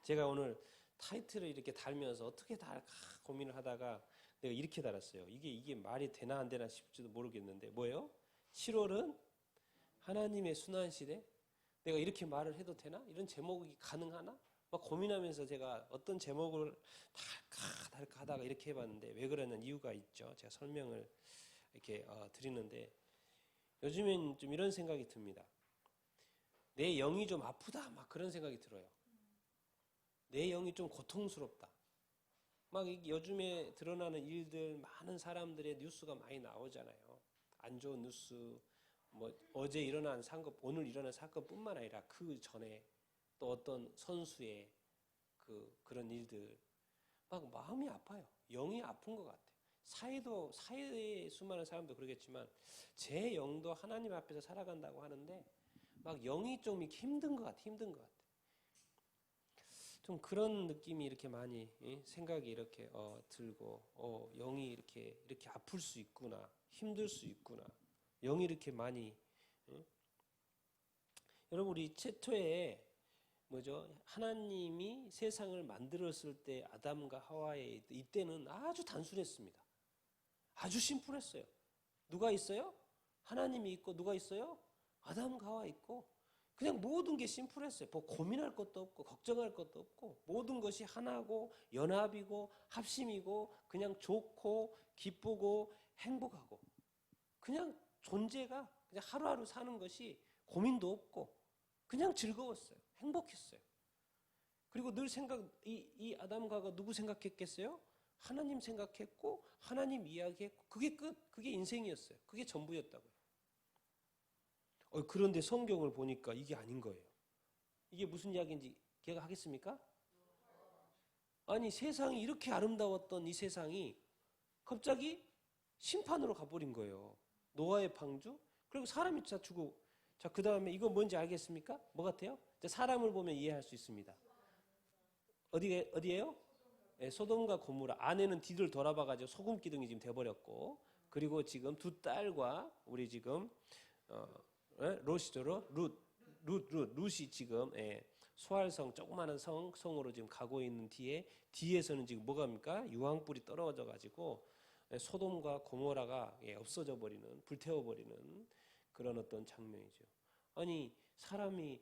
제가 오늘 타이틀을 이렇게 달면서 어떻게 달까 고민을 하다가 내가 이렇게 달았어요. 이게 말이 되나 안 되나 싶지도 모르겠는데 뭐예요? 7월은 하나님의 순환 시대? 내가 이렇게 말을 해도 되나? 이런 제목이 가능하나? 막 고민하면서 제가 어떤 제목을 달까 하다가 이렇게 해봤는데 왜 그러는 이유가 있죠. 제가 설명을 이렇게 드리는데 요즘엔 좀 이런 생각이 듭니다. 내 영이 좀 아프다 막 그런 생각이 들어요. 내 영이 좀 고통스럽다. 막 요즘에 드러나는 일들 많은 사람들의 뉴스가 많이 나오잖아요. 안 좋은 뉴스 뭐 어제 일어난 사건, 오늘 일어난 사건뿐만 아니라 그 전에 또 어떤 선수의 그런 일들 막 마음이 아파요. 영이 아픈 것 같아요. 사회의 수많은 사람도 그러겠지만 제 영도 하나님 앞에서 살아간다고 하는데 막 영이 좀 힘든 것 같아. 힘든 것 같아. 좀 그런 느낌이 이렇게 많이 생각이 이렇게 들고 영이 이렇게 아플 수 있구나. 힘들 수 있구나. 영이 이렇게 많이 여러분 우리 최초에 뭐죠? 하나님이 세상을 만들었을 때 아담과 하와의 이때는 아주 단순했습니다. 아주 심플했어요. 누가 있어요? 하나님이 있고 누가 있어요? 아담과 하와 있고 그냥 모든 게 심플했어요. 뭐 고민할 것도 없고 걱정할 것도 없고 모든 것이 하나고 연합이고 합심이고 그냥 좋고 기쁘고 행복하고 그냥 존재가 그냥 하루하루 사는 것이 고민도 없고 그냥 즐거웠어요. 행복했어요. 그리고 늘 이 아담과 하와가 누구 생각했겠어요? 하나님 생각했고 하나님 이야기했고 그게 끝. 그게 인생이었어요. 그게 전부였다고요. 그런데 성경을 보니까 이게 아닌 거예요. 이게 무슨 이야기인지 기억하겠습니까? 아니 세상이 이렇게 아름다웠던 이 세상이 갑자기 심판으로 가버린 거예요. 노아의 방주. 그리고 사람이 다 죽고 자, 그 다음에 이거 뭔지 알겠습니까? 뭐 같아요? 사람을 보면 이해할 수 있습니다. 어디에요? 네, 소돔과 고모라. 아내는 뒤를 돌아봐가지고 소금 기둥이 지금 돼버렸고, 그리고 지금 두 딸과 우리 지금 롯이죠, 룻이 지금 소알성 조그마한 성으로 지금 가고 있는 뒤에서는 지금 뭐가 합니까? 유황불이 떨어져 가지고 소돔과 고모라가 없어져 버리는 불태워 버리는 그런 어떤 장면이죠. 아니 사람이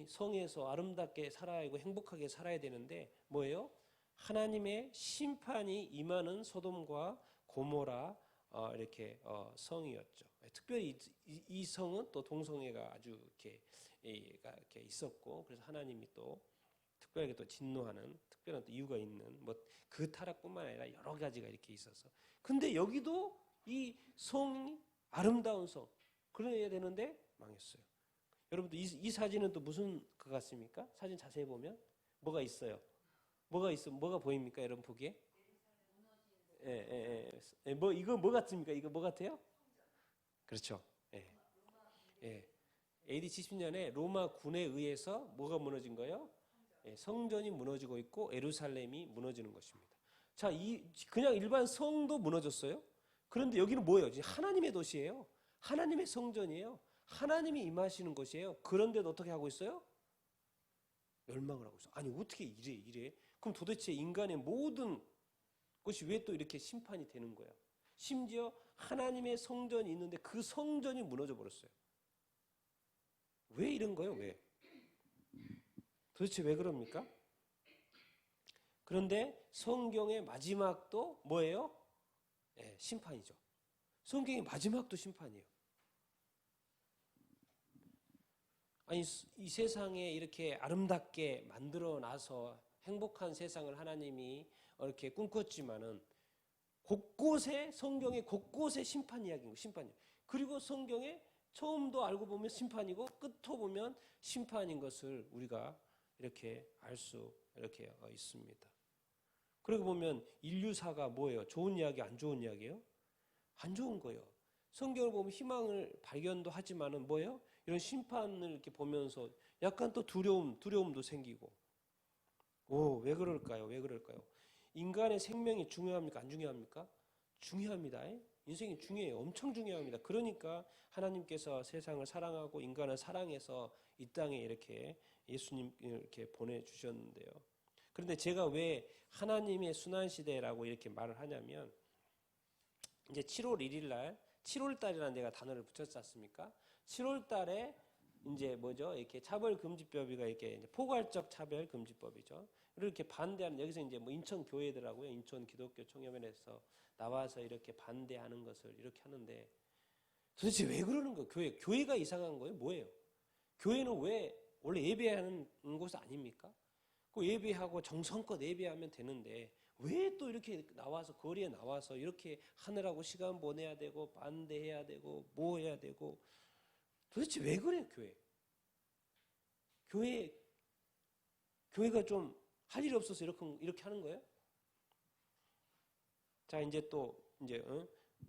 성에서 아름답게 살아야 하고 행복하게 살아야 되는데 뭐예요? 하나님의 심판이 임하는 소돔과 고모라 이렇게 성이었죠. 특별히 이 성은 또 동성애가 아주 이렇게 있었고 그래서 하나님이 또 특별하게 또 진노하는 특별한 또 이유가 있는 뭐 그 타락뿐만 아니라 여러 가지가 이렇게 있어서 근데 여기도 이 성이 아름다운 성 그래야 되는데 망했어요. 여러분들 이 사진은 또 무슨 것 같습니까? 사진 자세히 보면 뭐가 있어요? 뭐가 보입니까? 여러분 보기에? 뭐 이거 뭐 같습니까? 이거 뭐 같아요? 그렇죠. 예. 예. AD 70년에 로마 군에 의해서 뭐가 무너진 거예요? 예, 성전이 무너지고 있고 예루살렘이 무너지는 것입니다. 자, 그냥 일반 성도 무너졌어요. 그런데 여기는 뭐예요? 하나님의 도시예요. 하나님의 성전이에요. 하나님이 임하시는 곳이에요. 그런데도 어떻게 하고 있어요? 멸망을 하고 있어. 아니 어떻게 이래? 그럼 도대체 인간의 모든 것이 왜 또 이렇게 심판이 되는 거야? 심지어 하나님의 성전이 있는데 그 성전이 무너져 버렸어요. 왜 이런 거예요? 왜? 도대체 왜 그럽니까? 그런데 성경의 마지막도 뭐예요? 네, 심판이죠. 성경의 마지막도 심판이에요. 아니 이 세상에 이렇게 아름답게 만들어 놔서 행복한 세상을 하나님이 이렇게 꿈꿨지만은 곳곳에 성경의 곳곳에 심판 이야기인 거 심판이에요. 그리고 성경에 처음도 알고 보면 심판이고 끝도 보면 심판인 것을 우리가 이렇게 알 수 이렇게 있습니다. 그러고 보면 인류사가 뭐예요? 좋은 이야기, 안 좋은 이야기예요? 안 좋은 거예요. 성경을 보면 희망을 발견도 하지만은 뭐예요? 이런 심판을 이렇게 보면서 약간 또 두려움도 생기고. 왜 그럴까요? 왜 그럴까요? 인간의 생명이 중요합니까? 안 중요합니까? 중요합니다. 인생이 중요해요. 엄청 중요합니다. 그러니까 하나님께서 세상을 사랑하고 인간을 사랑해서 이 땅에 이렇게 예수님 이렇게 보내주셨는데요. 그런데 제가 왜 하나님의 순환시대라고 이렇게 말을 하냐면, 이제 7월 1일 날, 7월 달이라는 내가 단어를 붙였지 않습니까? 7월 달에 이제 뭐죠? 이렇게 차별금지법이가 이렇게 이제 포괄적 차별금지법이죠. 이렇게 반대하는, 여기서 이제 뭐 인천 교회더라고요. 인천 기독교 총회에서 나와서 이렇게 반대하는 것을 이렇게 하는데, 도대체 왜 그러는 거예요? 교회가 이상한 거예요? 뭐예요? 교회는 왜 원래 예배하는 곳 아닙니까? 그 예배하고 정성껏 예배하면 되는데 왜 또 이렇게 나와서 거리에 나와서 이렇게 하느라고 시간 보내야 되고 반대해야 되고 뭐 해야 되고, 도대체 왜 그래요? 교회가 좀 할 일이 없어서 이렇게 하는 거예요? 자, 이제 또 이제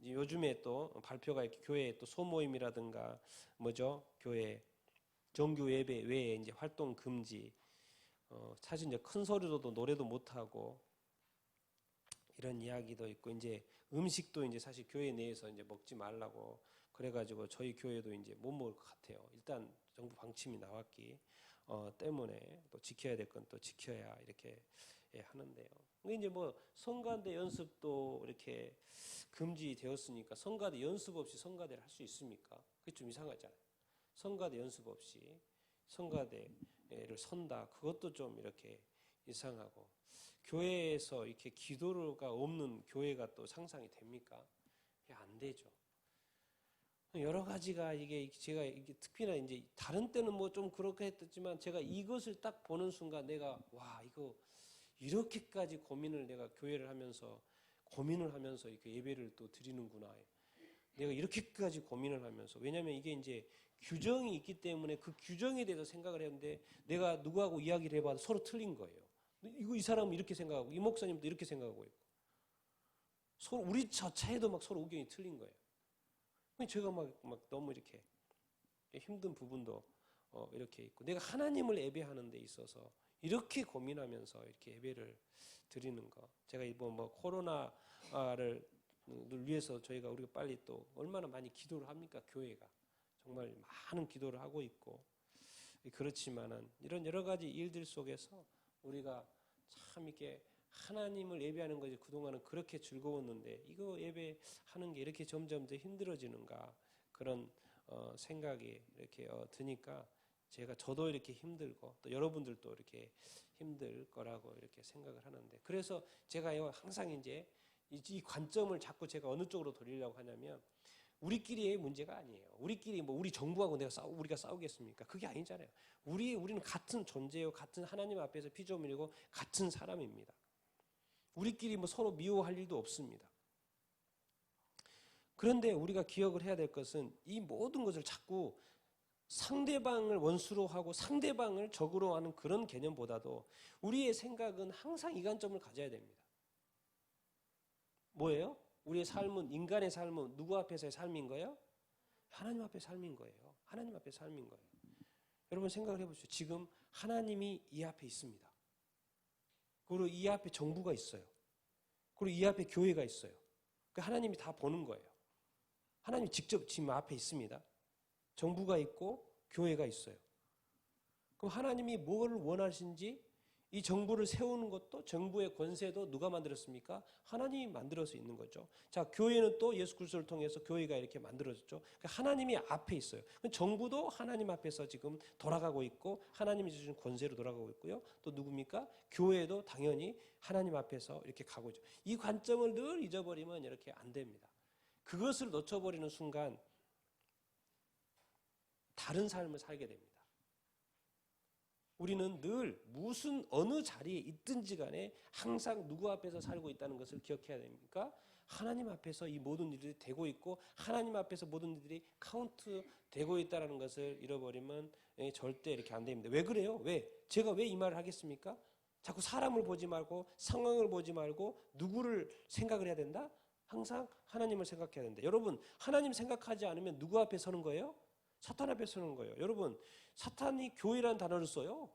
요즘에 또 발표가 이렇게 교회 또 소모임이라든가 뭐죠? 교회 정규 예배 외에 이제 활동 금지, 사실 이제 큰 소리로도 노래도 못 하고 이런 이야기도 있고, 이제 음식도 이제 사실 교회 내에서 이제 먹지 말라고 그래가지고 저희 교회도 이제 못 먹을 것 같아요. 일단 정부 방침이 나왔기 때문에 또 지켜야 될 건 또 지켜야 이렇게 하는데요. 근데 이제 뭐 성가대 연습도 이렇게 금지되었으니까 성가대 연습 없이 성가대를 할 수 있습니까? 그게 좀 이상하잖아요. 성가대 연습 없이 성가대를 선다. 그것도 좀 이렇게 이상하고, 교회에서 이렇게 기도가 없는 교회가 또 상상이 됩니까? 안 되죠. 여러 가지가 이게 제가 이게 특히나 이제 다른 때는 뭐 좀 그렇게 했지만 제가 이것을 딱 보는 순간 내가 와, 이거 이렇게까지 내가 교회를 하면서 고민을 하면서 이렇게 예배를 또 드리는구나. 내가 이렇게까지 고민을 하면서, 왜냐하면 이게 이제 규정이 있기 때문에 그 규정에 대해서 생각을 했는데 내가 누구하고 이야기를 해봐도 서로 틀린 거예요. 이 사람은 이렇게 생각하고 이 목사님도 이렇게 생각하고 있고, 서로 우리 자체에도 막 서로 의견이 틀린 거예요. 제가 막 너무 이렇게 힘든 부분도 이렇게 있고, 내가 하나님을 예배하는 데 있어서 이렇게 고민하면서 이렇게 예배를 드리는 거. 제가 이번 뭐 코로나를 위해서 우리가 빨리 또 얼마나 많이 기도를 합니까? 교회가 정말 많은 기도를 하고 있고, 그렇지만은 이런 여러 가지 일들 속에서 우리가 참 이렇게 하나님을 예배하는 것이 그동안은 그렇게 즐거웠는데 이거 예배하는 게 이렇게 점점 더 힘들어지는가, 그런 생각이 이렇게 드니까 저도 이렇게 힘들고 또 여러분들도 이렇게 힘들 거라고 이렇게 생각을 하는데, 그래서 제가 항상 이제 이 관점을 자꾸 제가 어느 쪽으로 돌리려고 하냐면, 우리끼리의 문제가 아니에요. 우리끼리 뭐 우리 정부하고 우리가 싸우겠습니까? 그게 아니잖아요. 우리는 같은 존재요, 같은 하나님 앞에서 피조물이고 같은 사람입니다. 우리끼리 뭐 서로 미워할 일도 없습니다. 그런데 우리가 기억을 해야 될 것은 이 모든 것을 자꾸 상대방을 원수로 하고 상대방을 적으로 하는 그런 개념보다도 우리의 생각은 항상 이 관점을 가져야 됩니다. 뭐예요? 우리의 삶은, 인간의 삶은 누구 앞에서의 삶인 거예요? 하나님 앞의 삶인 거예요. 하나님 앞의 삶인 거예요. 여러분 생각을 해보시죠. 지금 하나님이 이 앞에 있습니다. 그리고 이 앞에 정부가 있어요. 그리고 이 앞에 교회가 있어요. 하나님이 다 보는 거예요. 하나님이 직접 지금 앞에 있습니다. 정부가 있고 교회가 있어요. 그럼 하나님이 뭘 원하신지, 이 정부를 세우는 것도, 정부의 권세도 누가 만들었습니까? 하나님이 만들어서 있는 거죠. 자, 교회는 또 예수 그리스도를 통해서 교회가 이렇게 만들어졌죠. 하나님이 앞에 있어요. 정부도 하나님 앞에서 지금 돌아가고 있고 하나님이 주신 권세로 돌아가고 있고요. 또 누굽니까? 교회도 당연히 하나님 앞에서 이렇게 가고 있죠. 이 관점을 늘 잊어버리면 이렇게 안 됩니다. 그것을 놓쳐버리는 순간 다른 삶을 살게 됩니다. 우리는 늘 어느 자리에 있든지 간에 항상 누구 앞에서 살고 있다는 것을 기억해야 됩니까? 하나님 앞에서 이 모든 일들이 되고 있고 하나님 앞에서 모든 일들이 카운트 되고 있다는 것을 잃어버리면 절대 이렇게 안 됩니다. 왜 그래요? 제가 왜 이 말을 하겠습니까? 자꾸 사람을 보지 말고 상황을 보지 말고 누구를 생각을 해야 된다? 항상 하나님을 생각해야 된다. 여러분, 하나님 생각하지 않으면 누구 앞에 서는 거예요? 사탄 앞에 서는 거예요. 여러분, 사탄이 교회라는 단어를 써요.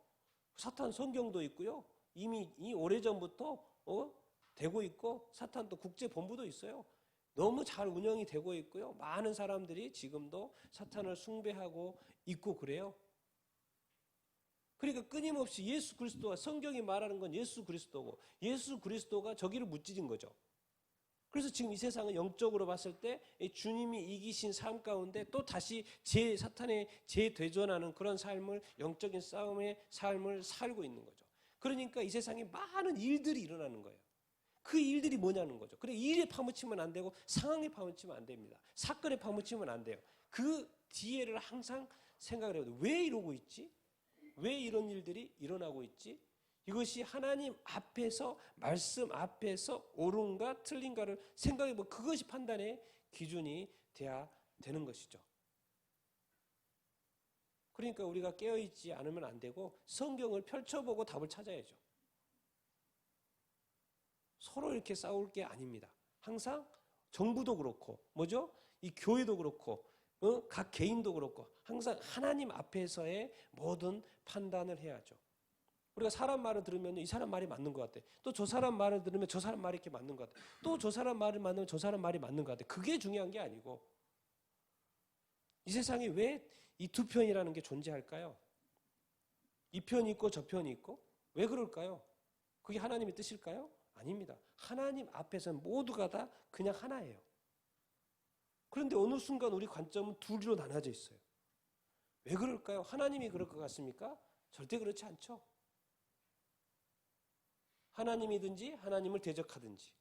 사탄 성경도 있고요. 이미 오래전부터 되고 있고, 사탄도 국제본부도 있어요. 너무 잘 운영이 되고 있고요. 많은 사람들이 지금도 사탄을 숭배하고 있고 그래요. 그러니까 끊임없이 예수 그리스도와 성경이 말하는 건 예수 그리스도고 예수 그리스도가 저기를 무찌른 거죠. 그래서 지금 이 세상은 영적으로 봤을 때 주님이 이기신 삶 가운데 또 다시 사탄의 재되존하는 그런 삶을 영적인 싸움의 삶을 살고 있는 거죠. 그러니까 이 세상에 많은 일들이 일어나는 거예요. 그 일들이 뭐냐는 거죠. 그래 일에 파묻히면 안 되고 상황에 파묻히면 안 됩니다. 사건에 파묻히면 안 돼요. 그 뒤에를 항상 생각을 해요. 왜 이러고 있지? 왜 이런 일들이 일어나고 있지? 이것이 하나님 앞에서 말씀 앞에서 옳은가 틀린가를 생각해보고 그것이 판단의 기준이 돼야 되는 것이죠. 그러니까 우리가 깨어있지 않으면 안 되고 성경을 펼쳐보고 답을 찾아야죠. 서로 이렇게 싸울 게 아닙니다. 항상 정부도 그렇고 뭐죠? 이 교회도 그렇고 각 개인도 그렇고 항상 하나님 앞에서의 모든 판단을 해야죠. 우리가 사람 말을 들으면 이 사람 말이 맞는 것 같아. 또 저 사람 말을 들으면 저 사람 말이 이렇게 맞는 것 같아. 또 저 사람 말을 만나면 저 사람 말이 맞는 것 같아. 그게 중요한 게 아니고 이 세상에 왜 이 두 편이라는 게 존재할까요? 이 편이 있고 저 편이 있고 왜 그럴까요? 그게 하나님의 뜻일까요? 아닙니다. 하나님 앞에서는 모두가 다 그냥 하나예요. 그런데 어느 순간 우리 관점은 둘로 나눠져 있어요. 왜 그럴까요? 하나님이 그럴 것 같습니까? 절대 그렇지 않죠. 하나님이든지 하나님을 대적하든지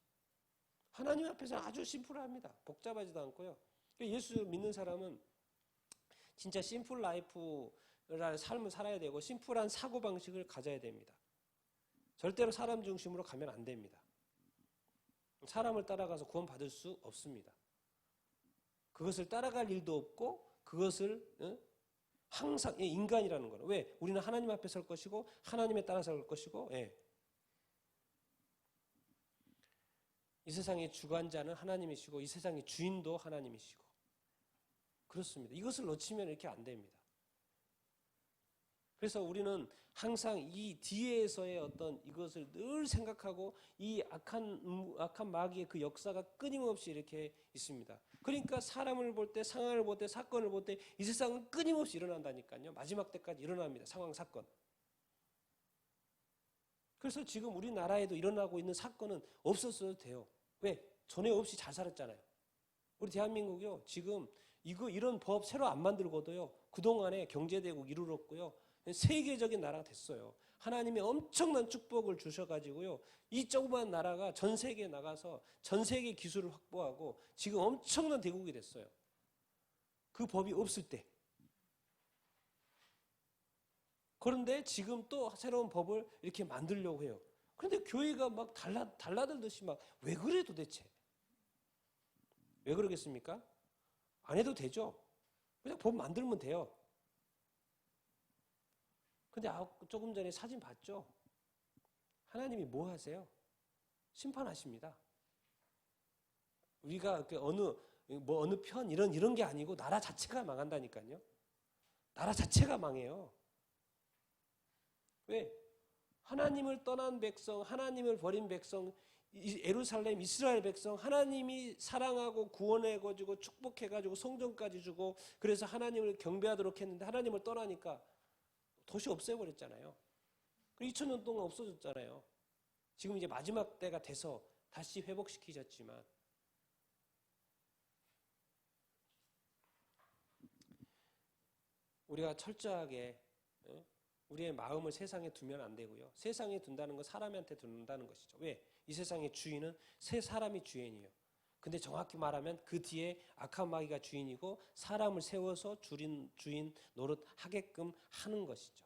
하나님 앞에서는 아주 심플합니다. 복잡하지도 않고요. 예수 믿는 사람은 진짜 심플 라이프라는 삶을 살아야 되고 심플한 사고방식을 가져야 됩니다. 절대로 사람 중심으로 가면 안 됩니다. 사람을 따라가서 구원받을 수 없습니다. 그것을 따라갈 일도 없고 그것을 항상 인간이라는 거는 왜? 우리는 하나님 앞에 설 것이고 하나님에 따라 설 것이고 이 세상의 주관자는 하나님이시고 이 세상의 주인도 하나님이시고 그렇습니다. 이것을 놓치면 이렇게 안 됩니다. 그래서 우리는 항상 이 뒤에서의 어떤 이것을 늘 생각하고 이 악한 마귀의 그 역사가 끊임없이 이렇게 있습니다. 그러니까 사람을 볼 때, 상황을 볼 때, 사건을 볼 때 이 세상은 끊임없이 일어난다니까요. 마지막 때까지 일어납니다. 상황, 사건. 그래서 지금 우리나라에도 일어나고 있는 사건은 없었어도 돼요. 왜? 전에 없이 잘 살았잖아요. 우리 대한민국이요. 지금 이런 법 새로 안 만들고도요. 그동안에 경제대국 이루었고요. 세계적인 나라가 됐어요. 하나님이 엄청난 축복을 주셔가지고요. 이 조그만 나라가 전 세계에 나가서 전 세계 기술을 확보하고 지금 엄청난 대국이 됐어요. 그 법이 없을 때. 그런데 지금 또 새로운 법을 이렇게 만들려고 해요. 그런데 교회가 막 달라들듯이 막 왜 그래 도대체? 왜 그러겠습니까? 안 해도 되죠. 그냥 법 만들면 돼요. 근데 조금 전에 사진 봤죠? 하나님이 뭐 하세요? 심판하십니다. 우리가 어느 편 이런 게 아니고 나라 자체가 망한다니까요. 나라 자체가 망해요. 왜? 하나님을 떠난 백성, 하나님을 버린 백성, 예루살렘 이스라엘 백성 하나님이 사랑하고 구원해가지고 축복해가지고 성전까지 주고 그래서 하나님을 경배하도록 했는데 하나님을 떠나니까 도시 없애버렸잖아요. 2000년 동안 없어졌잖아요. 지금 이제 마지막 때가 돼서 다시 회복시키셨지만 우리가 철저하게 우리의 마음을 세상에 두면 안 되고요. 세상에 둔다는 건 사람한테 둔다는 것이죠. 왜? 이 세상의 주인은 세 사람이 주인이에요. 근데 정확히 말하면 그 뒤에 악한 마귀가 주인이고 사람을 세워서 주인 노릇 하게끔 하는 것이죠.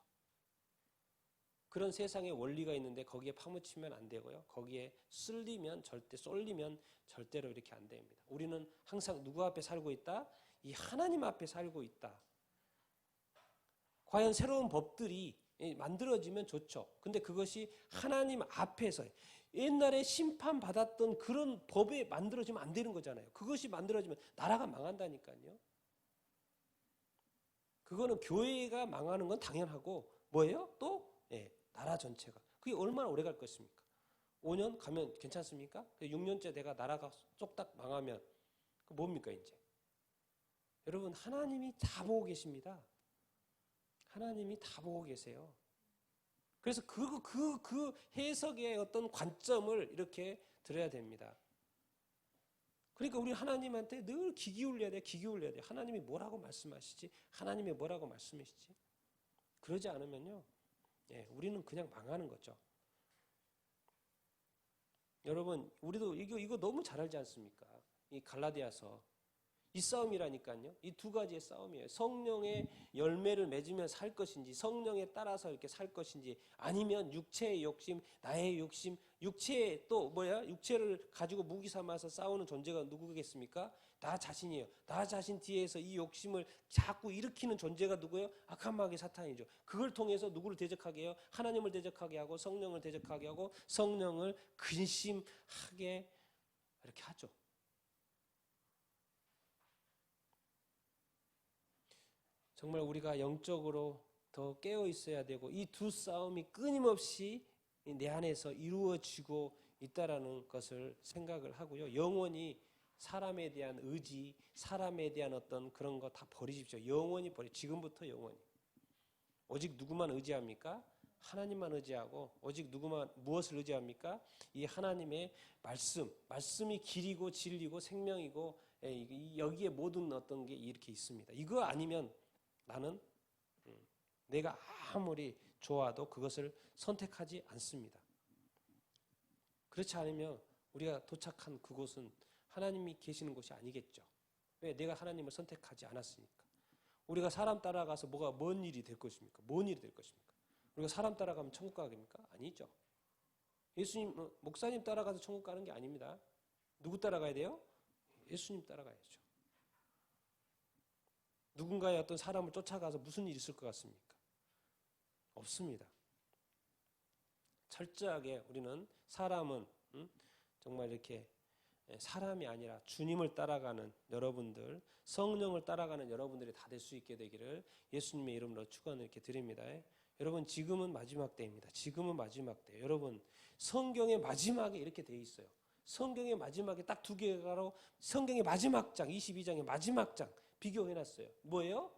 그런 세상의 원리가 있는데 거기에 파묻히면 안 되고요. 거기에 쏠리면 절대로 이렇게 안 됩니다. 우리는 항상 누구 앞에 살고 있다? 이 하나님 앞에 살고 있다. 과연 새로운 법들이 만들어지면 좋죠. 근데 그것이 하나님 앞에서 옛날에 심판받았던 그런 법에 만들어지면 안 되는 거잖아요. 그것이 만들어지면 나라가 망한다니까요. 그거는 교회가 망하는 건 당연하고 뭐예요? 또 나라 전체가. 그게 얼마나 오래 갈 것입니까? 5년 가면 괜찮습니까? 6년째 내가 나라가 쏙딱 망하면 그 뭡니까 이제? 여러분 하나님이 다 보고 계십니다. 하나님이 다 보고 계세요. 그래서 그 해석의 어떤 관점을 이렇게 들어야 됩니다. 그러니까 우리 하나님한테 늘 귀 기울여야 돼, 귀 기울여야 돼. 하나님이 뭐라고 말씀하시지? 하나님이 뭐라고 말씀하시지? 그러지 않으면요, 우리는 그냥 망하는 거죠. 여러분, 우리도 이거 너무 잘 알지 않습니까? 이 갈라디아서. 이 싸움이라니까요. 이 두 가지의 싸움이에요. 성령의 열매를 맺으며 살 것인지, 성령에 따라서 이렇게 살 것인지, 아니면 육체의 욕심, 나의 욕심, 육체에 또 육체를 가지고 무기 삼아서 싸우는 존재가 누구겠습니까? 나 자신이에요. 나 자신 뒤에서 이 욕심을 자꾸 일으키는 존재가 누구예요? 악한 마귀 사탄이죠. 그걸 통해서 누구를 대적하게 해요? 하나님을 대적하게 하고 성령을 대적하게 하고 성령을 근심하게 이렇게 하죠. 정말 우리가 영적으로 더 깨어 있어야 되고 이 두 싸움이 끊임없이 내 안에서 이루어지고 있다라는 것을 생각을 하고요. 영원히 사람에 대한 의지, 사람에 대한 어떤 그런 거 다 버리십시오. 영원히 지금부터 영원히. 오직 누구만 의지합니까? 하나님만 의지하고 오직 무엇을 의지합니까? 이 하나님의 말씀이 길이고 진리고 생명이고 여기에 모든 어떤 게 이렇게 있습니다. 이거 아니면 나는 내가 아무리 좋아도 그것을 선택하지 않습니다. 그렇지 않으면 우리가 도착한 그곳은 하나님이 계시는 곳이 아니겠죠. 왜? 내가 하나님을 선택하지 않았으니까. 우리가 사람 따라가서 뭔 일이 될 것입니까? 뭔 일이 될 것입니까? 우리가 사람 따라가면 천국 가겠습니까? 아니죠. 예수님, 목사님 따라가서 천국 가는 게 아닙니다. 누구 따라가야 돼요? 예수님 따라가야죠. 누군가의 어떤 사람을 쫓아가서 무슨 일이 있을 것 같습니까? 없습니다. 철저하게 우리는 사람은 정말 이렇게 사람이 아니라 주님을 따라가는 여러분들, 성령을 따라가는 여러분들이 다 될 수 있게 되기를 예수님의 이름으로 축원을 이렇게 드립니다. 여러분, 지금은 마지막 때입니다. 지금은 마지막 때. 여러분, 성경의 마지막에 이렇게 돼 있어요. 성경의 마지막에 딱 두 개가로 성경의 마지막 장, 22장의 마지막 장 비교해놨어요. 뭐예요?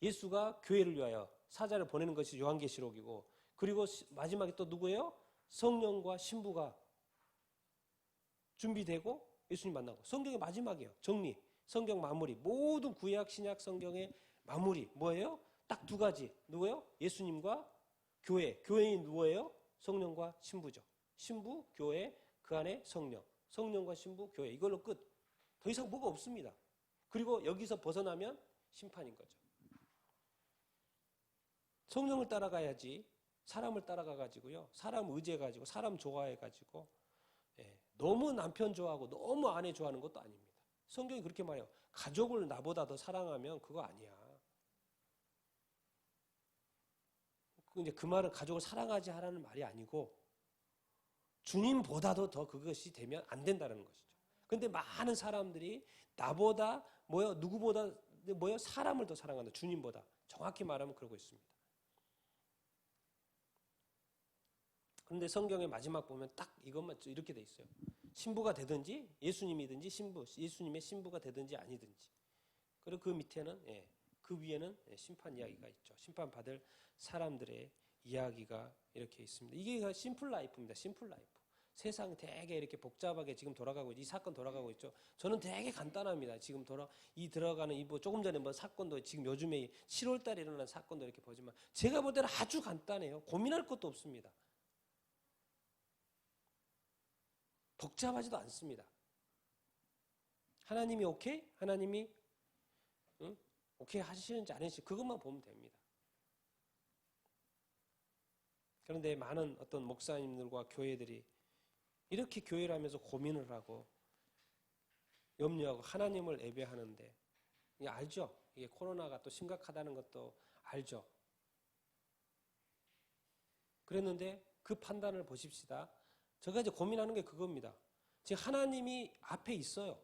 예수가 교회를 위하여 사자를 보내는 것이 요한계시록이고, 그리고 마지막에 또 누구예요? 성령과 신부가 준비되고 예수님 만나고. 성경의 마지막이에요. 정리, 성경 마무리. 모든 구약 신약 성경의 마무리 뭐예요? 딱 두 가지. 누구예요? 예수님과 교회. 교회인 누구예요? 성령과 신부죠. 신부, 교회, 그 안에 성령. 성령과 신부, 교회. 이걸로 끝. 더 이상 뭐가 없습니다. 그리고 여기서 벗어나면 심판인 거죠. 성령을 따라가야지 사람을 따라가가지고요. 사람 의지해가지고 사람 좋아해가지고 너무 남편 좋아하고 너무 아내 좋아하는 것도 아닙니다. 성경이 그렇게 말해요. 가족을 나보다 더 사랑하면 그거 아니야. 이제 그 말은 가족을 사랑하지 하라는 말이 아니고 주님보다도 더 그것이 되면 안 된다는 것이죠. 그런데 많은 사람들이 나보다 누구보다 사람을 더 사랑한다. 주님보다. 정확히 말하면 그러고 있습니다. 그런데 성경의 마지막 보면 딱 이것만 이렇게 돼 있어요. 신부가 되든지 예수님이든지 예수님의 신부가 되든지 아니든지. 그리고 그 밑에는 그 위에는 심판 이야기가 있죠. 심판받을 사람들의 이야기가 이렇게 있습니다. 이게 심플 라이프입니다. 심플 라이프. 세상 되게 이렇게 복잡하게 지금 돌아가고 이 사건 돌아가고 있죠. 저는 되게 간단합니다. 지금 들어가는 조금 전에 사건도 지금 요즘에 7월 달에 일어난 사건도 이렇게 보지만 제가 볼 때는 아주 간단해요. 고민할 것도 없습니다. 복잡하지도 않습니다. 하나님이 오케이? 하나님이 오케이 하시는지 안 하시는지 그것만 보면 됩니다. 그런데 많은 어떤 목사님들과 교회들이 이렇게 교회를 하면서 고민을 하고 염려하고 하나님을 예배하는데 이게 알죠? 이게 코로나가 또 심각하다는 것도 알죠? 그랬는데 그 판단을 보십시다. 제가 이제 고민하는 게 그겁니다. 지금 하나님이 앞에 있어요.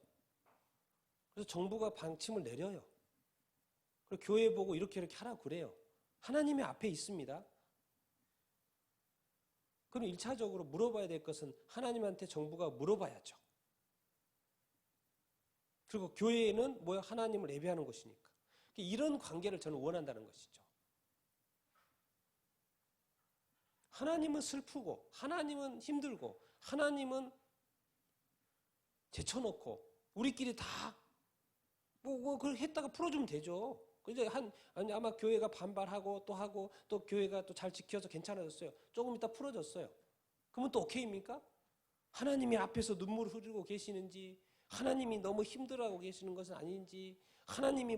그래서 정부가 방침을 내려요. 그리고 교회 보고 이렇게 하라고 그래요. 하나님이 앞에 있습니다. 그럼 1차적으로 물어봐야 될 것은 하나님한테 정부가 물어봐야죠. 그리고 교회는 하나님을 예배하는 것이니까. 이런 관계를 저는 원한다는 것이죠. 하나님은 슬프고 하나님은 힘들고 하나님은 제쳐놓고 우리끼리 다 그걸 했다가 풀어주면 되죠. 근데 아마 교회가 반발하고 또 하고 또 교회가 또 잘 지켜서 괜찮아졌어요. 조금 있다 풀어졌어요. 그러면 또 오케이입니까? 하나님이 앞에서 눈물을 흐르고 계시는지 하나님이 너무 힘들어하고 계시는 것은 아닌지 하나님이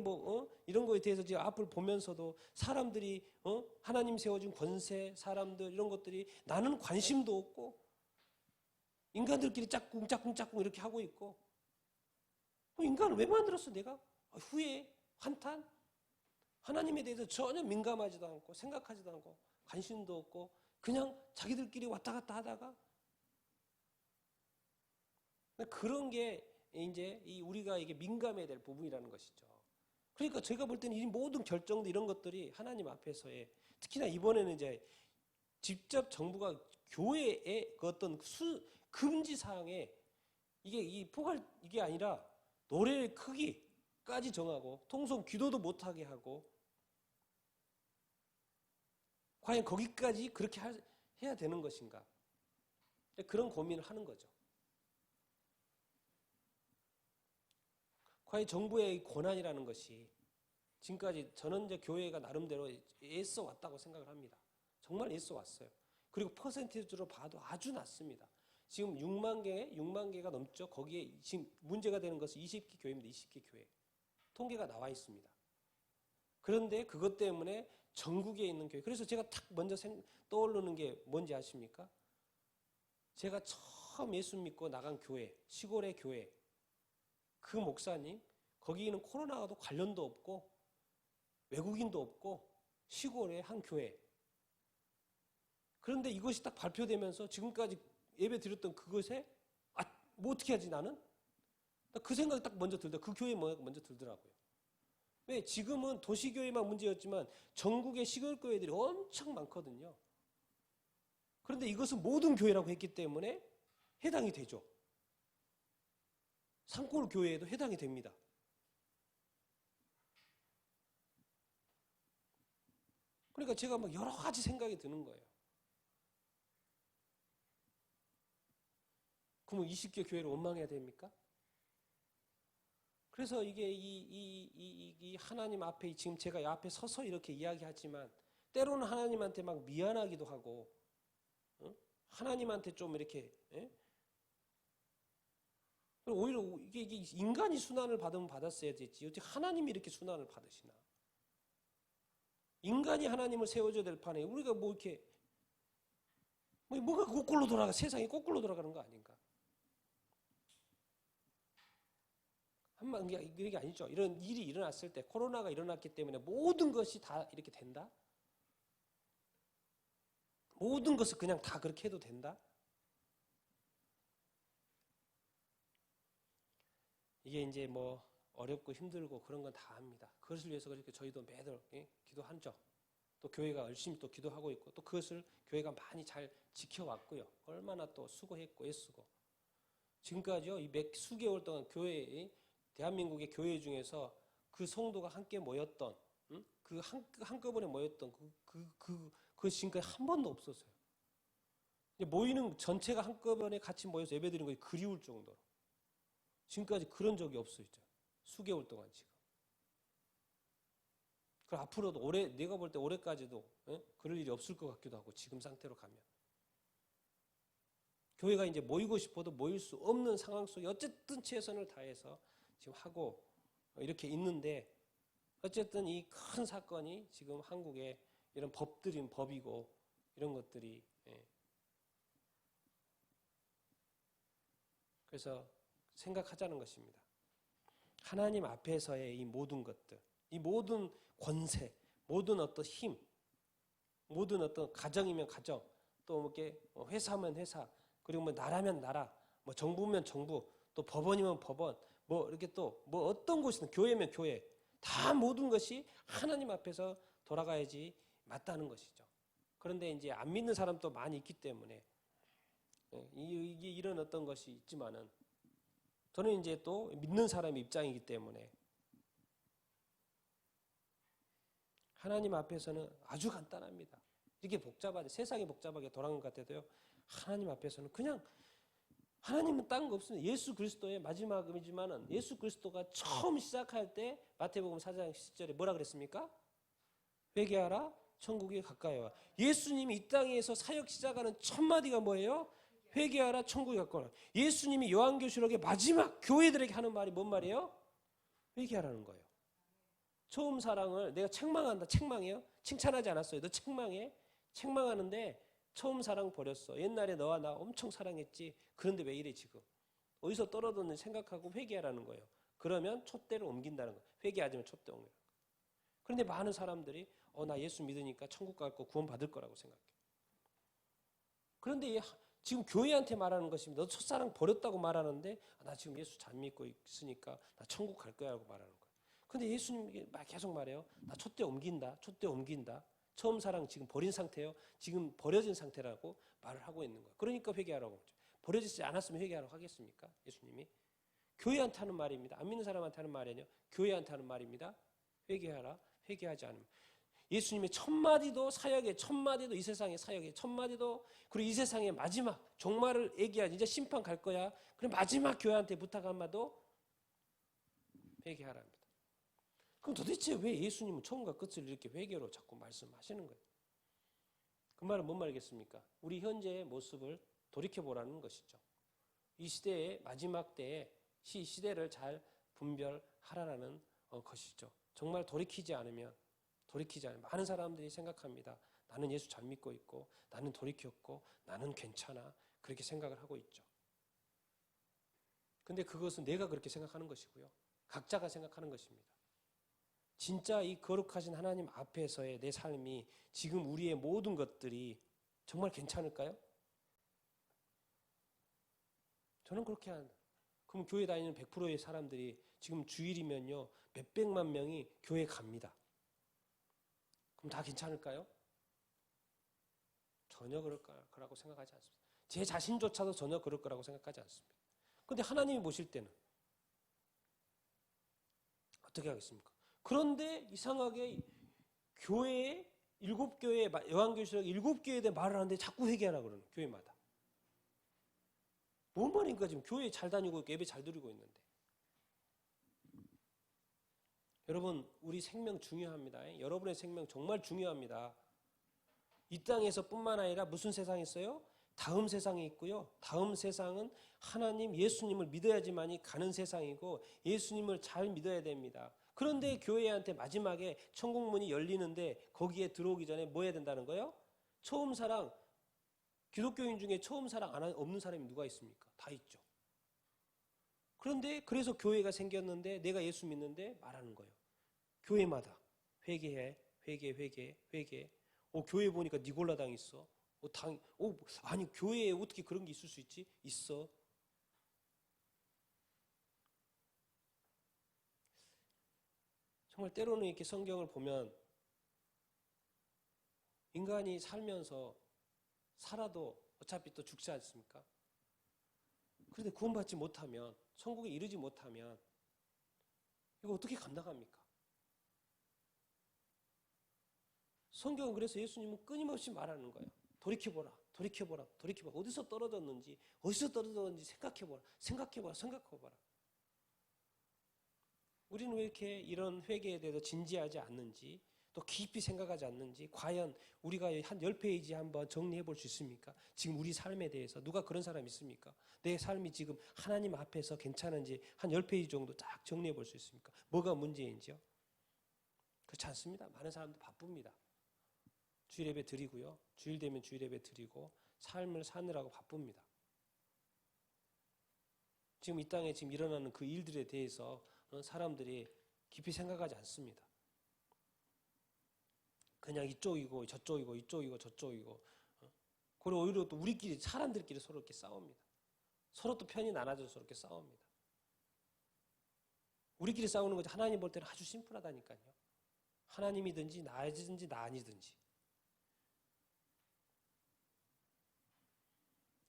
이런 거에 대해서 지금 앞을 보면서도 사람들이 하나님 세워준 권세 사람들 이런 것들이 나는 관심도 없고 인간들끼리 짝꿍 이렇게 하고 있고 인간을 왜 만들었어 내가? 후회, 한탄? 하나님에 대해서 전혀 민감하지도 않고 생각하지도 않고 관심도 없고 그냥 자기들끼리 왔다 갔다 하다가 그런 게 이제 우리가 이게 민감해야 될 부분이라는 것이죠. 그러니까 제가 볼 때는 이 모든 결정들 이런 것들이 하나님 앞에서의 특히나 이번에는 이제 직접 정부가 교회의 그 어떤 금지 사항에 이게 아니라 노래의 크기까지 정하고 통성 기도도 못하게 하고 과연 거기까지 그렇게 해야 되는 것인가? 그런 고민을 하는 거죠. 과연 정부의 권한이라는 것이 지금까지 저는 이제 교회가 나름대로 애써 왔다고 생각을 합니다. 정말 애써 왔어요. 그리고 퍼센티지로 봐도 아주 낮습니다. 지금 6만 개가 넘죠. 거기에 지금 문제가 되는 것은 20개 교회입니다. 20개 교회. 통계가 나와 있습니다. 그런데 그것 때문에 전국에 있는 교회. 그래서 제가 탁 먼저 떠오르는 게 뭔지 아십니까? 제가 처음 예수 믿고 나간 교회, 시골의 교회. 그 목사님, 거기는 코로나와도 관련도 없고 외국인도 없고 시골의 한 교회. 그런데 이것이 딱 발표되면서 지금까지 예배 드렸던 그것에 뭐 어떻게 하지 나는? 그 생각이 딱 먼저 들더라고요. 그 교회 먼저 들더라고요. 왜? 지금은 도시교회만 문제였지만 전국의 시골교회들이 엄청 많거든요. 그런데 이것은 모든 교회라고 했기 때문에 해당이 되죠. 산골 교회에도 해당이 됩니다. 그러니까 제가 막 여러 가지 생각이 드는 거예요. 그러면 20개 교회를 원망해야 됩니까? 그래서 이게 이 하나님 앞에 지금 제가 이 앞에 서서 이렇게 이야기하지만 때로는 하나님한테 막 미안하기도 하고 하나님한테 좀 이렇게 오히려 이게 인간이 순환을 받으면 받았어야 되지 어떻게 하나님이 이렇게 순환을 받으시나? 인간이 하나님을 세워줘야 될 판에 우리가 뭐 이렇게 뭐가 거꾸로 돌아가 세상이 거꾸로 돌아가는 거 아닌가? 이게 아니죠. 이런 일이 일어났을 때 코로나가 일어났기 때문에 모든 것이 다 이렇게 된다? 모든 것을 그냥 다 그렇게 해도 된다? 이게 이제 뭐 어렵고 힘들고 그런 건 다 압니다. 그것을 위해서 그렇게 저희도 매달 기도하죠. 또 교회가 열심히 또 기도하고 있고 또 그것을 교회가 많이 잘 지켜왔고요. 얼마나 또 수고했고 애쓰고 지금까지요 이 몇 수개월 동안 대한민국의 교회 중에서 그 성도가 함께 모였던 그 한꺼번에 모였던 그 지금까지 한 번도 없었어요. 모이는 전체가 한꺼번에 같이 모여서 예배드리는 것이 그리울 정도로 지금까지 그런 적이 없어요. 수개월 동안 지금. 그 앞으로도 내가 볼 때 올해까지도 그럴 일이 없을 것 같기도 하고 지금 상태로 가면 교회가 이제 모이고 싶어도 모일 수 없는 상황 속에 어쨌든 최선을 다해서 지금 하고 이렇게 있는데 어쨌든 이 큰 사건이 지금 한국에 이런 법이고 이런 것들이 그래서 생각하자는 것입니다. 하나님 앞에서의 이 모든 것들, 이 모든 권세, 모든 어떤 힘, 모든 어떤 가정이면 가정, 또 이렇게 회사면 회사, 그리고 뭐 나라면 나라, 뭐 정부면 정부, 또 법원이면 법원, 뭐 이렇게 또 뭐 어떤 곳이든 교회면 교회, 다 모든 것이 하나님 앞에서 돌아가야지 맞다는 것이죠. 그런데 이제 안 믿는 사람도 많이 있기 때문에 이게 이런 어떤 것이 있지만은 저는 이제 또 믿는 사람의 입장이기 때문에 하나님 앞에서는 아주 간단합니다. 이렇게 복잡하게 세상이 복잡하게 돌아간 것 같아도요. 하나님 앞에서는 그냥 하나님은 딴 거 없습니다. 예수 그리스도의 마지막이지만은 예수 그리스도가 처음 시작할 때 마태복음 4장 10절에 뭐라 그랬습니까? 회개하라 천국이 가까이 와. 예수님이 이 땅에서 사역 시작하는 첫 마디가 뭐예요? 회개하라 천국이 가까이 와. 예수님이 요한계시록의 마지막 교회들에게 하는 말이 뭔 말이에요? 회개하라는 거예요. 처음 사랑을 내가 책망한다. 책망해요? 칭찬하지 않았어요. 너 책망해? 책망하는데 처음 사랑 버렸어. 옛날에 너와 나 엄청 사랑했지. 그런데 왜 이래 지금? 어디서 떨어졌는지 생각하고 회개하라는 거예요. 그러면 촛대를 옮긴다는 거예요. 회개하지 면 촛대 옮겨요. 그런데 많은 사람들이 나 예수 믿으니까 천국 갈 거 구원 받을 거라고 생각해요. 그런데 지금 교회한테 말하는 것입니다. 너 첫사랑 버렸다고 말하는데 나 지금 예수 잘 믿고 있으니까 나 천국 갈 거야 하고 말하는 거예요. 근데 예수님이 계속 말해요. 나 촛대 옮긴다. 촛대 옮긴다. 처음 사랑 지금 버린 상태예요. 지금 버려진 상태라고 말을 하고 있는 거예요. 그러니까 회개하라고 하죠. 버려지지 않았으면 회개하라고 하겠습니까? 예수님이. 교회한테 하는 말입니다. 안 믿는 사람한테 하는 말이 아니에요. 교회한테 하는 말입니다. 회개하라. 회개하지 않으면. 예수님의 첫 마디도 사역의 첫 마디도 이 세상의 사역의 첫 마디도 그리고 이 세상의 마지막 종말을 얘기하지. 이제 심판 갈 거야. 그럼 마지막 교회한테 부탁한 말도 회개하랍니다. 그럼 도대체 왜 예수님은 처음과 끝을 이렇게 회개로 자꾸 말씀하시는 거예요? 그 말은 뭔 말이겠습니까? 우리 현재의 모습을 돌이켜보라는 것이죠. 이 시대의 마지막 때에 시대를 잘 분별하라는 것이죠. 정말 돌이키지 않으면 많은 사람들이 생각합니다. 나는 예수 잘 믿고 있고 나는 돌이켰고 나는 괜찮아. 그렇게 생각을 하고 있죠. 근데 그것은 내가 그렇게 생각하는 것이고요. 각자가 생각하는 것입니다. 진짜 이 거룩하신 하나님 앞에서의 내 삶이 지금 우리의 모든 것들이 정말 괜찮을까요? 저는 그렇게 그럼 교회 다니는 100%의 사람들이 지금 주일이면요 몇백만 명이 교회 갑니다. 그럼 다 괜찮을까요? 전혀 그럴 거라고 생각하지 않습니다. 제 자신조차도 전혀 그럴 거라고 생각하지 않습니다. 그런데 하나님이 보실 때는 어떻게 하겠습니까? 그런데 이상하게 교회에 7교회, 요한계시록 7교회에 대해 말을 하는데 자꾸 회개하라 그러는 교회마다. 뭔 말인가 지금 교회 잘 다니고 예배 잘 드리고 있는데. 여러분 우리 생명 중요합니다. 여러분의 생명 정말 중요합니다. 이 땅에서 뿐만 아니라 무슨 세상이 있어요? 다음 세상이 있고요. 다음 세상은 하나님 예수님을 믿어야지만이 가는 세상이고 예수님을 잘 믿어야 됩니다. 그런데 교회한테 마지막에 천국문이 열리는데 거기에 들어오기 전에 뭐 해야 된다는 거예요? 처음 사랑, 기독교인 중에 처음 사랑 없는 사람이 누가 있습니까? 다 있죠. 그런데 그래서 교회가 생겼는데 내가 예수 믿는데 말하는 거예요. 교회마다 회개해, 회개. 교회 보니까 니골라당 있어. 아니 교회에 어떻게 그런 게 있을 수 있지? 있어. 정말 때로는 이렇게 성경을 보면 인간이 살아도 어차피 또 죽지 않습니까? 그런데 구원받지 못하면 천국에 이르지 못하면 이거 어떻게 감당합니까? 성경은 그래서 예수님은 끊임없이 말하는 거예요. 돌이켜보라. 어디서 떨어졌는지 생각해보라. 우리는 왜 이렇게 이런 회개에 대해서 진지하지 않는지 또 깊이 생각하지 않는지 과연 우리가 한 10페이지 한번 정리해 볼 수 있습니까? 지금 우리 삶에 대해서 누가 그런 사람 있습니까? 내 삶이 지금 하나님 앞에서 괜찮은지 한 10페이지 정도 딱 정리해 볼 수 있습니까? 뭐가 문제인지요? 그렇지 않습니다. 많은 사람들 바쁩니다. 주일 예배 드리고요. 주일 되면 주일 예배 드리고 삶을 사느라고 바쁩니다. 지금 이 땅에 지금 일어나는 그 일들에 대해서 사람들이 깊이 생각하지 않습니다. 그냥 이쪽이고 저쪽이고 그리고 오히려 또 우리끼리 사람들끼리 서로 이렇게 싸웁니다. 서로 또 편이 나눠져서 이렇게 싸웁니다. 우리끼리 싸우는 거지 하나님 볼 때는 아주 심플하다니까요. 하나님이든지 나이든지 나 아니든지.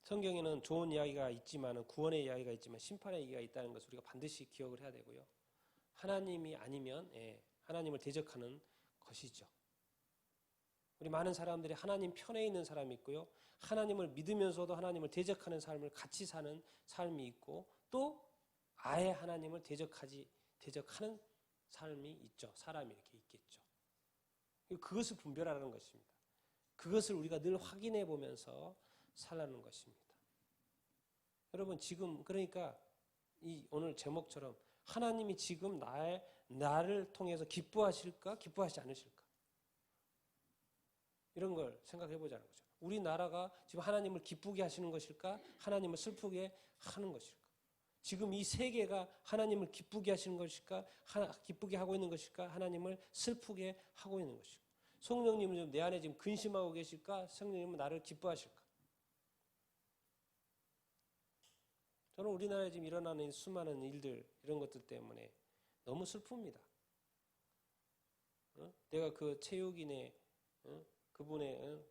성경에는 좋은 이야기가 있지만 구원의 이야기가 있지만 심판의 이야기가 있다는 것을 우리가 반드시 기억을 해야 되고요. 하나님이 아니면 하나님을 대적하는 것이죠. 우리 많은 사람들이 하나님 편에 있는 사람이 있고요. 하나님을 믿으면서도 하나님을 대적하는 삶을 같이 사는 삶이 있고 또 아예 하나님을 대적하는 삶이 있죠. 사람이 이렇게 있겠죠. 그것을 분별하는 것입니다. 그것을 우리가 늘 확인해 보면서 살라는 것입니다. 여러분 지금 그러니까 이 오늘 제목처럼 하나님이 지금 나를 통해서 기뻐하실까 기뻐하지 않으실까 이런 걸 생각해 보자는 거죠. 우리나라가 지금 하나님을 기쁘게 하시는 것일까 하나님을 슬프게 하는 것일까 지금 이 세계가 하나님을 기쁘게 하시는 것일까 기쁘게 하고 있는 것일까 하나님을 슬프게 하고 있는 것일까 성령님은 내 안에 지금 근심하고 계실까 성령님은 나를 기뻐하실까 저는 우리나라에 지금 일어나는 수많은 일들 이런 것들 때문에 너무 슬픕니다. 내가 그 체육인의 그분의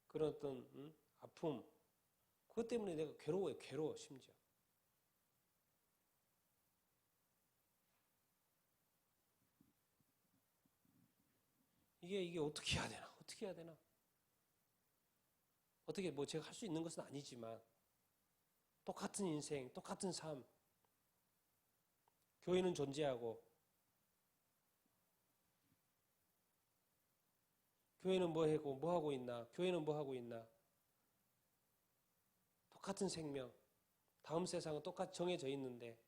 그런 어떤 아픔 그것 때문에 내가 괴로워요. 괴로워 심지어. 이게 어떻게 해야 되나? 어떻게 해야 되나? 어떻게 뭐 제가 할 수 있는 것은 아니지만 똑같은 인생, 똑같은 삶. 교회는 존재하고 교회는 뭐 하고 있나? 교회는 뭐 하고 있나? 똑같은 생명. 다음 세상은 똑같이 정해져 있는데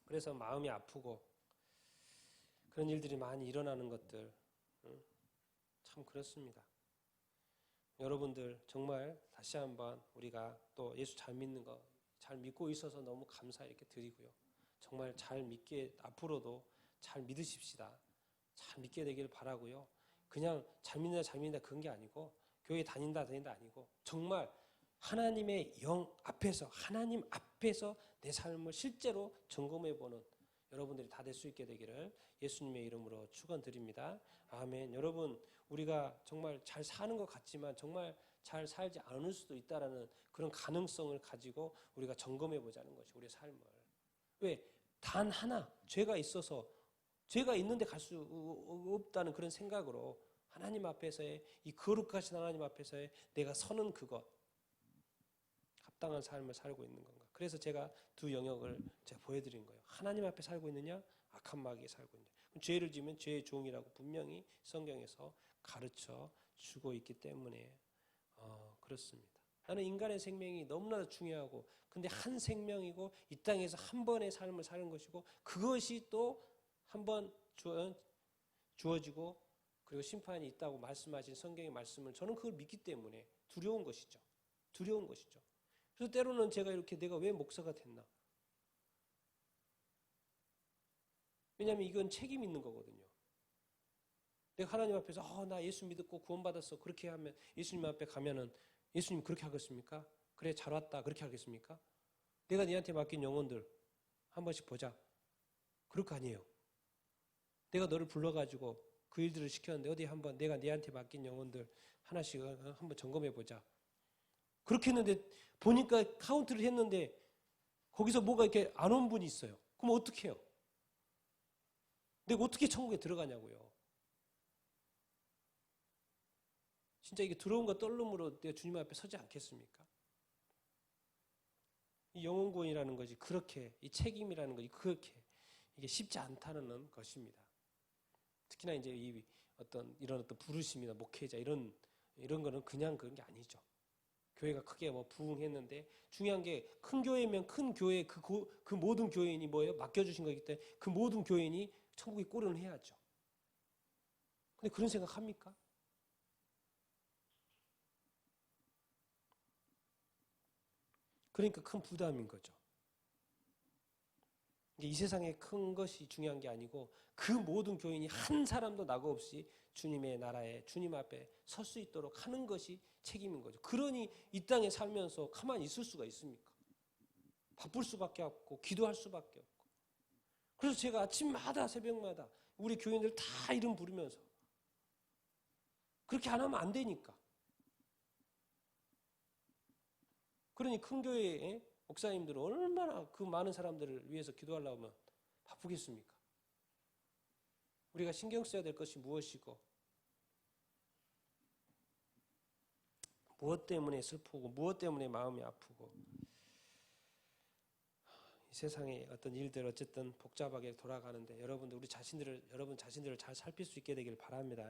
그래서 마음이 아프고 그런 일들이 많이 일어나는 것들 참 그렇습니다. 여러분들 정말 다시 한번 우리가 또 예수 잘 믿는 거 잘 믿고 있어서 너무 감사 이렇게 드리고요. 정말 잘 믿게 앞으로도 잘 믿으십시다. 잘 믿게 되기를 바라고요. 그냥 잘 믿는다 그런 게 아니고 교회 다닌다 아니고 정말 하나님의 영 앞에서 하나님 앞에서 내 삶을 실제로 점검해보는 여러분들이 다 될 수 있게 되기를 예수님의 이름으로 축원드립니다. 아멘. 여러분 우리가 정말 잘 사는 것 같지만 정말 잘 살지 않을 수도 있다라는 그런 가능성을 가지고 우리가 점검해 보자는 것이 우리의 삶을. 왜? 단 하나 죄가 있어서 죄가 있는데 갈 수 없다는 그런 생각으로 하나님 앞에서의 이 거룩하신 하나님 앞에서의 내가 서는 그것 합당한 삶을 살고 있는 건가. 그래서 제가 두 영역을 제가 보여드린 거예요. 하나님 앞에 살고 있느냐 악한 마귀에 살고 있느냐. 죄를 지으면 죄의 종이라고 분명히 성경에서 가르쳐 주고 있기 때문에 그렇습니다. 나는 인간의 생명이 너무나 중요하고 근데 한 생명이고 이 땅에서 한 번의 삶을 사는 것이고 그것이 또 한 번 주어지고 그리고 심판이 있다고 말씀하신 성경의 말씀을 저는 그걸 믿기 때문에 두려운 것이죠. 두려운 것이죠. 그래서 때로는 제가 이렇게 내가 왜 목사가 됐나? 왜냐하면 이건 책임 있는 거거든요. 내가 하나님 앞에서 나 예수 믿었고 구원받았어 그렇게 하면 예수님 앞에 가면은 예수님 그렇게 하겠습니까? 그래 잘 왔다 그렇게 하겠습니까? 내가 네한테 맡긴 영혼들 한 번씩 보자. 그럴 거 아니에요. 내가 너를 불러가지고 그 일들을 시켰는데 어디 한번 내가 네한테 맡긴 영혼들 하나씩 한번 점검해 보자. 그렇게 했는데 보니까 카운트를 했는데 거기서 뭐가 이렇게 안 온 분이 있어요. 그럼 어떻게 해요? 내가 어떻게 천국에 들어가냐고요. 진짜 이게 두려움과 떨림으로 내가 주님 앞에 서지 않겠습니까? 이 영혼 구원이라는 것이 그렇게 이 책임이라는 것이 그렇게 이게 쉽지 않다는 것입니다. 특히나 이제 이 이런 어떤 부르심이나 목회자 이런 거는 그냥 그런 게 아니죠. 교회가 크게 뭐 부흥했는데 중요한 게 큰 교회면 큰 교회 그 모든 교인이 뭐예요? 맡겨주신 거기 때문에 그 모든 교인이 천국에 꼴은 해야죠. 근데 그런 생각 합니까? 그러니까 큰 부담인 거죠. 이 세상에 큰 것이 중요한 게 아니고 그 모든 교인이 한 사람도 낙오 없이 주님의 나라에 주님 앞에 설 수 있도록 하는 것이 책임인 거죠. 그러니 이 땅에 살면서 가만히 있을 수가 있습니까? 바쁠 수밖에 없고 기도할 수밖에 없고. 그래서 제가 아침마다 새벽마다 우리 교인들 다 이름 부르면서 그렇게 안 하면 안 되니까. 그러니 큰 교회에 목사님들은 얼마나 그 많은 사람들을 위해서 기도하려고 하면 바쁘겠습니까? 우리가 신경 써야 될 것이 무엇이고 무엇 때문에 슬프고 무엇 때문에 마음이 아프고 이 세상의 어떤 일들 어쨌든 복잡하게 돌아가는데 여러분들 여러분 자신들을 잘 살필 수 있게 되길 바랍니다.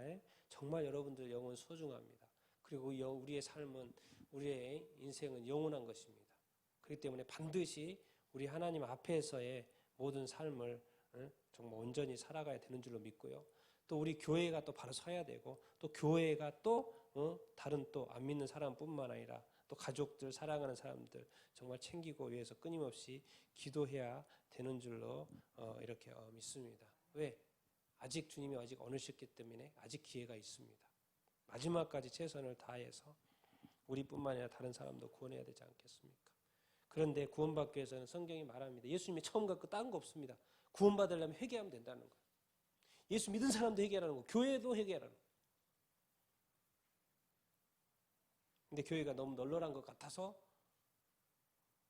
정말 여러분들 영혼 소중합니다. 그리고 우리의 삶은 우리의 인생은 영원한 것입니다. 그렇기 때문에 반드시 우리 하나님 앞에서의 모든 삶을 정말 온전히 살아가야 되는 줄로 믿고요. 또 우리 교회가 또 바로 서야 되고 또 교회가 또 다른 또 안 믿는 사람뿐만 아니라 또 가족들 사랑하는 사람들 정말 챙기고 위해서 끊임없이 기도해야 되는 줄로 이렇게 믿습니다. 왜? 아직 주님이 아직 어느셨기 때문에 아직 기회가 있습니다. 마지막까지 최선을 다해서 우리뿐만 아니라 다른 사람도 구원해야 되지 않겠습니까? 그런데 구원받기 위해서는 성경이 말합니다. 예수님이 처음과 끝 딴 거 없습니다. 구원받으려면 회개하면 된다는 거예요. 예수 믿은 사람도 회개하라는 거, 교회도 회개하라는 거예요. 근데 교회가 너무 널널한 것 같아서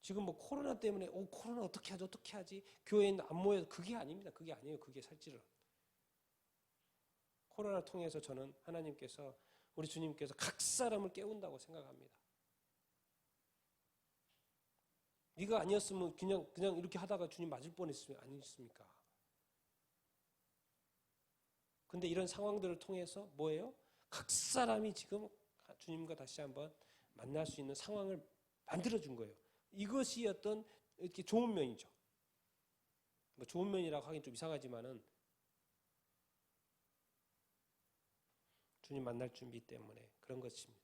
지금 뭐 코로나 때문에 코로나 어떻게 하지? 교회는 안 모여서 그게 아닙니다. 그게 아니에요. 그게 살찌는. 코로나를 통해서 저는 하나님께서 우리 주님께서 각 사람을 깨운다고 생각합니다. 네가 아니었으면 그냥 이렇게 하다가 주님 맞을 뻔했으면 아니겠습니까? 근데 이런 상황들을 통해서 뭐예요? 각 사람이 지금 주님과 다시 한번 만날 수 있는 상황을 만들어준 거예요. 이것이 어떤 이렇게 좋은 면이죠. 뭐 좋은 면이라고 하긴 좀 이상하지만은 주님 만날 준비 때문에 그런 것입니다.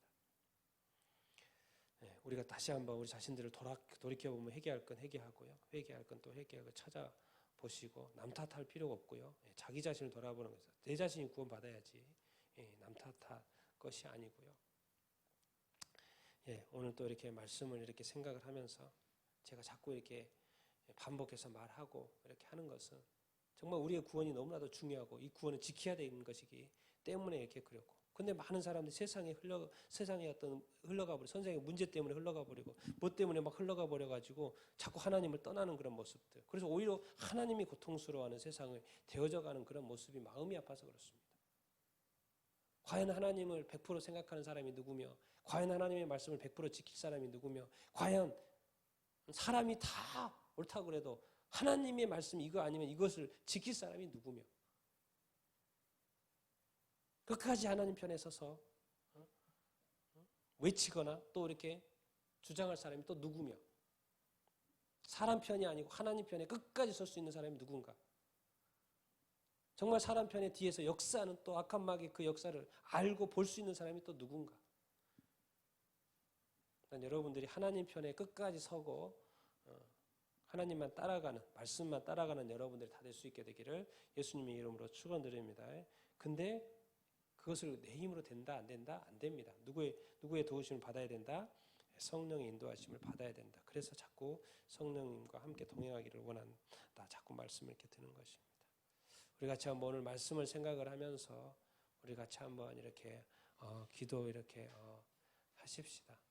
우리가 다시 한번 우리 자신들을 돌이켜보면 회개할 건 회개하고요. 회개할 건 또 회개하고 찾아보시고 남 탓할 필요가 없고요. 자기 자신을 돌아보는 거죠. 내 자신이 구원받아야지 남 탓할 것이 아니고요. 오늘 또 이렇게 말씀을 이렇게 생각을 하면서 제가 자꾸 이렇게 반복해서 말하고 이렇게 하는 것은 정말 우리의 구원이 너무나도 중요하고 이 구원을 지켜야 되는 것이기 때문에 이렇게 그렇고 근데 많은 사람들이 세상에 흘러가 버리고 선생의 문제 때문에 흘러가 버리고 뭐 때문에 막 흘러가 버려 가지고 자꾸 하나님을 떠나는 그런 모습들. 그래서 오히려 하나님이 고통스러워하는 세상을 되어져 가는 그런 모습이 마음이 아파서 그렇습니다. 과연 하나님을 100% 생각하는 사람이 누구며 과연 하나님의 말씀을 100% 지킬 사람이 누구며 과연 사람이 다 옳다고 그래도 하나님의 말씀 이거 아니면 이것을 지킬 사람이 누구며 끝까지 하나님 편에 서서 외치거나 또 이렇게 주장할 사람이 또 누구며 사람 편이 아니고 하나님 편에 끝까지 설 수 있는 사람이 누군가 정말 사람 편에 뒤에서 역사하는 또 악한 마귀의 그 역사를 알고 볼 수 있는 사람이 또 누군가 여러분들이 하나님 편에 끝까지 서고 하나님만 따라가는 말씀만 따라가는 여러분들이 다 될 수 있게 되기를 예수님의 이름으로 축원드립니다. 근데 그것을 내 힘으로 된다 안 된다? 안 됩니다. 누구의 도우심을 받아야 된다? 성령의 인도하심을 받아야 된다. 그래서 자꾸 성령님과 함께 동행하기를 원한다. 자꾸 말씀을 이렇게 드는 것입니다. 우리 같이 한번 오늘 말씀을 생각을 하면서 우리 같이 한번 이렇게 기도 이렇게 하십시다.